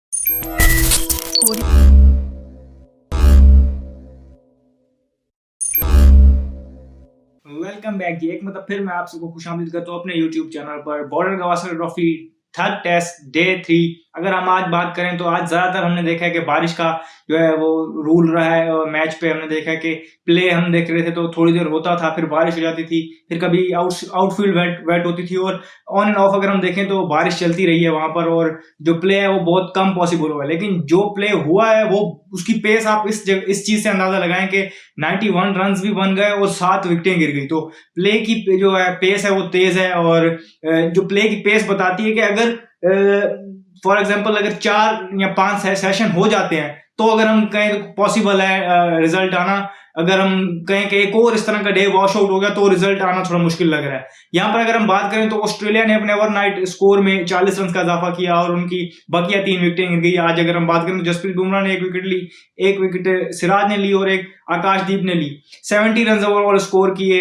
Welcome back जी। एक मतलब फिर मैं आप सबको खुशामदीद करता हूँ अपने यूट्यूब चैनल पर। Border Gavaskar trophy third test day 3। अगर हम आज बात करें तो आज ज्यादातर हमने देखा है कि बारिश का जो है वो रूल रहा है, और मैच पे हमने देखा है कि प्ले हम देख रहे थे तो थोड़ी देर होता था, फिर बारिश हो जाती थी, फिर कभी आउटफील्ड वेट होती थी, और ऑन एंड ऑफ अगर हम देखें तो बारिश चलती रही है वहां पर, और जो प्ले है वो बहुत कम पॉसिबल हुआ है। लेकिन जो प्ले हुआ है वो उसकी पेस आप इस चीज से अंदाजा लगाएं कि 91 रन भी बन गए और 7 विकेटें गिर गई। तो प्ले की जो है पेस है वो तेज है, और जो प्ले की पेस बताती है कि अगर फॉर एग्जांपल अगर 4 या 5 सेशन हो जाते हैं तो अगर हम कहें पॉसिबल है रिजल्ट आना। अगर हम कहें कि एक और इस तरह का डे वॉश आउट हो गया तो रिजल्ट आना थोड़ा मुश्किल लग रहा है। यहाँ पर अगर हम बात करें तो ऑस्ट्रेलिया ने अपने ओवरनाइट स्कोर में 40 रन का इजाफा किया और उनकी बकिया 3 विकेटें गिर गई। आज अगर हम बात करें तो जसप्रीत बुमराह ने 1 विकेट ली, 1 विकेट सिराज ने ली और 1 आकाशदीप ने ली। 70 रन ओवरऑल स्कोर किए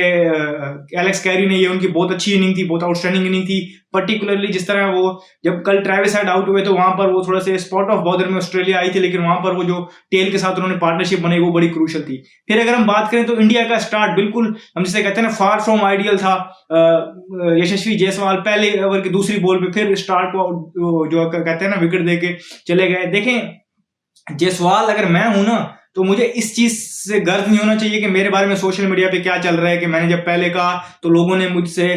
एलेक्स कैरी ने। ये उनकी बहुत अच्छी इनिंग थी, बहुत आउटस्टैंडिंग इनिंग थी। पर्टिकुलरली जिस तरह वो जब कल ट्रेविस हेड आउट हुए तो वहां पर वो थोड़ा से स्पॉट ऑफ बॉर्डर में ऑस्ट्रेलिया आई थी, लेकिन वहां पर वो जो टेल के साथ उन्होंने पार्टनरशिप बनाई वो बड़ी क्रूशल थी। फिर अगर हम बात करें तो इंडिया का स्टार्ट बिल्कुल हम जिसे कहते हैं ना फार फ्रॉम आइडियल था। यशस्वी जायसवाल पहले ओवर की दूसरी बॉल पे फिर स्टार्ट को जो कहते हैं ना विकेट देके चले गए। देखें जायसवाल अगर मैं हूं ना तो मुझे इस चीज से गर्व नहीं होना चाहिए कि मेरे बारे में सोशल मीडिया पे क्या चल रहा है, कि मैंने जब पहले कहा तो लोगों ने मुझे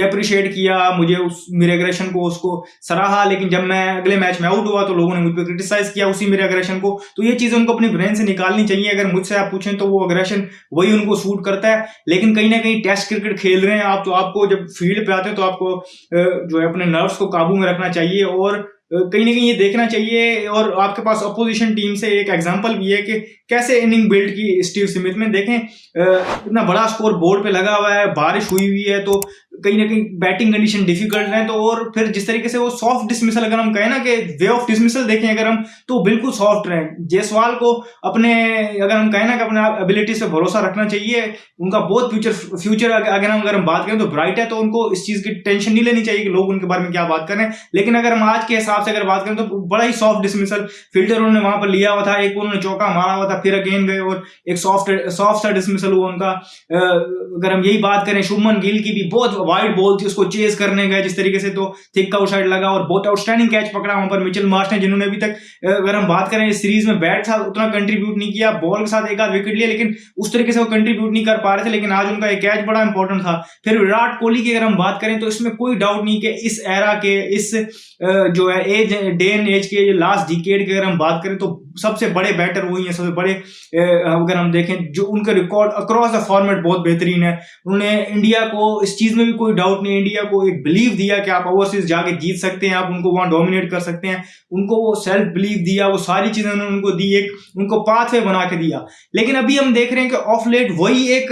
अप्रिशिएट किया, मुझे उस मेरे एग्रेशन को उसको सराहा, लेकिन जब मैं अगले मैच में आउट हुआ तो लोगों ने मुझ पर क्रिटिसाइज किया उसी मेरे एग्रेशन को। तो ये चीजें उनको अपनी ब्रेन से निकालनी चाहिए। अगर मुझसे आप पूछें तो वो एग्रेशन वही उनको सूट करता है। लेकिन कहीं ना कहीं टेस्ट क्रिकेट खेल रहे हैं आप, तो आपको जब फील्ड पे आते हैं तो आपको जो है अपने नर्व्स को काबू में रखना चाहिए, और कहीं ना कहीं ये देखना चाहिए। और आपके पास अपोजिशन टीम से एक एग्जांपल भी है कि कैसे इनिंग बिल्ड की स्टीव स्मिथ में। देखें इतना बड़ा स्कोर बोर्ड पे लगा हुआ है, बारिश हुई है, तो कहीं ना कहीं बैटिंग कंडीशन डिफिकल्ट है। तो और फिर जिस तरीके से वो सॉफ्ट डिसमिसल, अगर हम कहें ना कि वे ऑफ डिसमिसल देखें अगर हम, तो बिल्कुल सॉफ्ट रहे। जायसवाल को अपने अगर हम कहें ना कि अपने एबिलिटीज पे भरोसा रखना चाहिए। उनका बहुत फ्यूचर अगर हम बात करें तो ब्राइट है, तो उनको इस चीज की टेंशन नहीं लेनी चाहिए कि लोग उनके बारे में क्या बात कर रहे हैं। लेकिन अगर हम आज के हिसाब से अगर बात करें तो बड़ा ही सॉफ्ट डिसमिसल फील्डर उन्होंने वहां पर लिया हुआ था, एक उन्होंने चौका मारा हुआ था, फिर अगेन गए और एक सॉफ्ट सा डिसमिसल हुआ उनका। अगर हम यही बात करें शुभमन गिल की भी बहुत वाइड बॉल थी, उसको चेज करने गए जिस तरीके से, तो थिक आउटसाइड लगा और बहुत आउटस्टैंडिंग कैच पकड़ा वहां पर मिचेल मार्श ने, जिन्होंने अभी तक अगर हम बात करें इस सीरीज में बैट था उतना कंट्रीब्यूट नहीं किया। बॉल के साथ एक आध विकेट लिया, लेकिन उस तरीके से वो कंट्रीब्यूट नहीं कर पा रहे थे। लेकिन आज उनका एक कैच बड़ा इंपॉर्टेंट था। फिर विराट कोहली की अगर हम बात करें तो इसमें कोई डाउट नहीं कि इस एरा के, इस जो है एज डे एंड एज के लास्ट डिकेड की अगर हम बात करें तो सबसे बड़े बैटर वही हैं, सबसे बड़े। अगर हम देखें जो उनका रिकॉर्ड अक्रॉस द फॉर्मेट बहुत बेहतरीन है। उन्होंने इंडिया को इस चीज में भी कोई डाउट नहीं, इंडिया को एक बिलीव दिया कि आप ओवरसीज जाके जीत सकते हैं, आप उनको वहां डोमिनेट कर सकते हैं। उनको वो सेल्फ बिलीव दिया, वो सारी चीजें उन्होंने उनको दी, एक उनको पाथवे बना के दिया। लेकिन अभी हम देख रहे हैं कि ऑफ लेट वही एक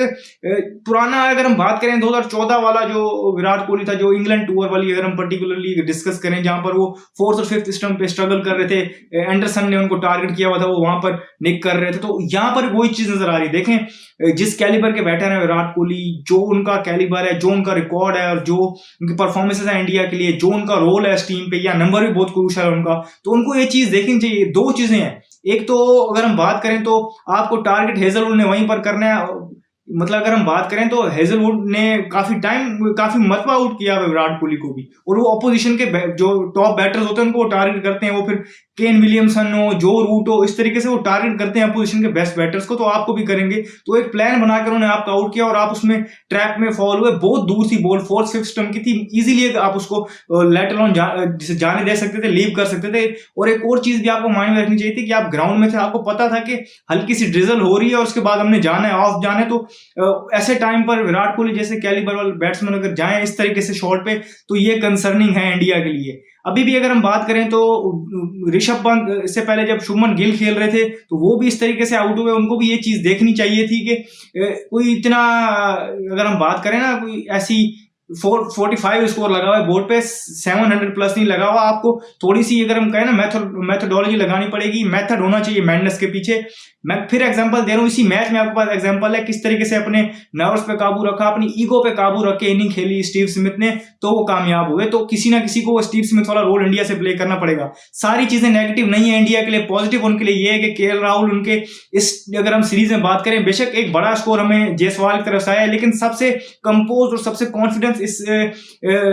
पुराना, अगर हम बात करें 2014 वाला जो विराट कोहली था, जो इंग्लैंड टूर वाली अगर हम पर्टिकुलरली डिस्कस करें, जहां पर वो 4th और 5th स्टंप पे स्ट्रगल कर रहे थे, एंडरसन ने उनको टारगेट किया हुआ था, वो वहां पर निक कर रहे थे। तो यहां पर वही चीज नजर आ रही है। देखें जिस कैलिबर के बैटर है विराट कोहली, जो उनका कैलिबर है, जो उनका रिकॉर्ड है, और जो उनकी परफॉर्मेंसेस है इंडिया के लिए, जो उनका रोल है इस टीम पे, या नंबर भी बहुत क्रूशियल है उनका, तो उनको ये चीज देखनी चाहिए। 2 चीजें हैं, एक तो अगर हम बात करें तो आपको टारगेट हेजलवुड ने वहीं पर करना है। मतलब अगर हम बात करें तो हेजलवुड ने काफी मरतबा आउट किया विराट कोहली को भी, और वो अपोजिशन के जो टॉप बैटर्स होते हैं उनको टारगेट करते हैं। वो फिर केन विलियमसन हो, जो रूट हो, इस तरीके से वो टारगेट करते हैं अपोजिशन के बेस्ट बैटर्स को, तो आपको भी करेंगे। तो एक प्लान बनाकर उन्होंने आपको आउट किया और आप उसमें ट्रैप में फॉल हुए। बहुत दूर थी बॉल, 4th 5th स्टंप की थी, इजीली आप उसको लेट अलोन जिसे जाने दे सकते थे, लीव कर सकते थे। और एक और चीज भी आपको माइंड में रखनी चाहिए थी कि आप ग्राउंड में थे, आपको पता था कि हल्की सी ड्रिजल हो रही है और उसके बाद हमने जाना है, ऑफ जाना है। तो ऐसे टाइम पर विराट कोहली जैसे कैलिबर वाले बैट्समैन अगर जाएं इस तरीके से शॉट पे, तो ये कंसर्निंग है इंडिया के लिए। अभी भी अगर हम बात करें तो ऋषभ पंत, इससे पहले जब शुभमन गिल खेल रहे थे तो वो भी इस तरीके से आउट हुए। उनको भी ये चीज देखनी चाहिए थी कि कोई इतना, अगर हम बात करें ना, कोई ऐसी 445 स्कोर लगा हुआ है बोर्ड पे, 700 प्लस नहीं लगा हुआ। आपको थोड़ी सी अगर हम कहें ना मेथोडोलॉजी लगानी पड़ेगी, मेथड होना चाहिए मैडनेस के पीछे। मैं फिर एग्जांपल दे रहा हूँ, इसी मैच में आपके पास एग्जांपल है किस तरीके से अपने नर्व्स पे काबू रखा, अपनी ईगो पे काबू रख के इनिंग खेली स्टीव स्मिथ ने, तो वो कामयाब हुए। तो किसी ना किसी को स्टीव स्मिथ वाला रोल इंडिया से प्ले करना पड़ेगा। सारी चीजें नेगेटिव नहीं है इंडिया के लिए, पॉजिटिव उनके लिए ये है कि केएल राहुल उनके इस, अगर हम सीरीज में बात करें, बेशक एक बड़ा स्कोर हमें जायसवाल की तरफ से आया है, लेकिन सबसे कंपोज और सबसे कॉन्फिडेंस इस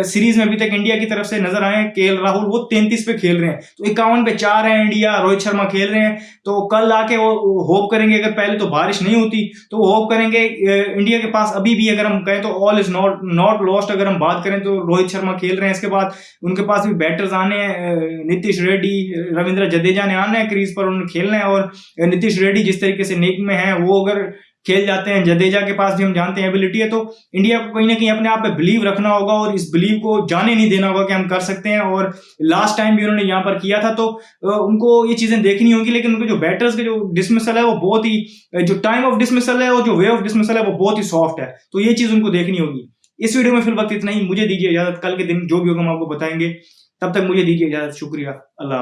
सीरीज में अभी तक इंडिया की तरफ से नजर आए केएल राहुल। वो 33 पे खेल रहे हैं, तो 51 पे 4 है इंडिया, रोहित शर्मा खेल रहे हैं। तो कल आके वो होप करेंगे, अगर पहले तो बारिश नहीं होती तो वो होप करेंगे इंडिया के पास अभी भी, अगर हम कहें तो ऑल इज नॉट लॉस्ट। अगर हम बात करें तो रोहित शर्मा खेल रहे हैं, इसके बाद उनके पास भी बैटर्स आने हैं, नीतीश रेड्डी, रविंद्र जडेजा ने आना है क्रीज पर, उन्हें खेलना है। और नीतीश रेड्डी जिस तरीके से नेक में है, वो अगर खेल जाते हैं, जडेजा के पास भी हम जानते हैं एबिलिटी है, तो इंडिया को कहीं ना कहीं अपने आप पे बिलीव रखना होगा और इस बिलीव को जाने नहीं देना होगा कि हम कर सकते हैं। और लास्ट टाइम भी उन्होंने यहाँ पर किया था, तो उनको ये चीजें देखनी होंगी। लेकिन उनके जो बैटर्स के जो डिसमिसल है वो बहुत ही, जो टाइम ऑफ डिसमिसल है और जो वे ऑफ डिसमिसल है वो बहुत ही सॉफ्ट है, तो ये चीज उनको देखनी होगी। इस वीडियो में फिर वक्त इतना ही, मुझे दीजिए इजाजत, कल के दिन जो भी होगा हम आपको बताएंगे। तब तक मुझे दीजिए इजाजत, शुक्रिया, अल्लाह।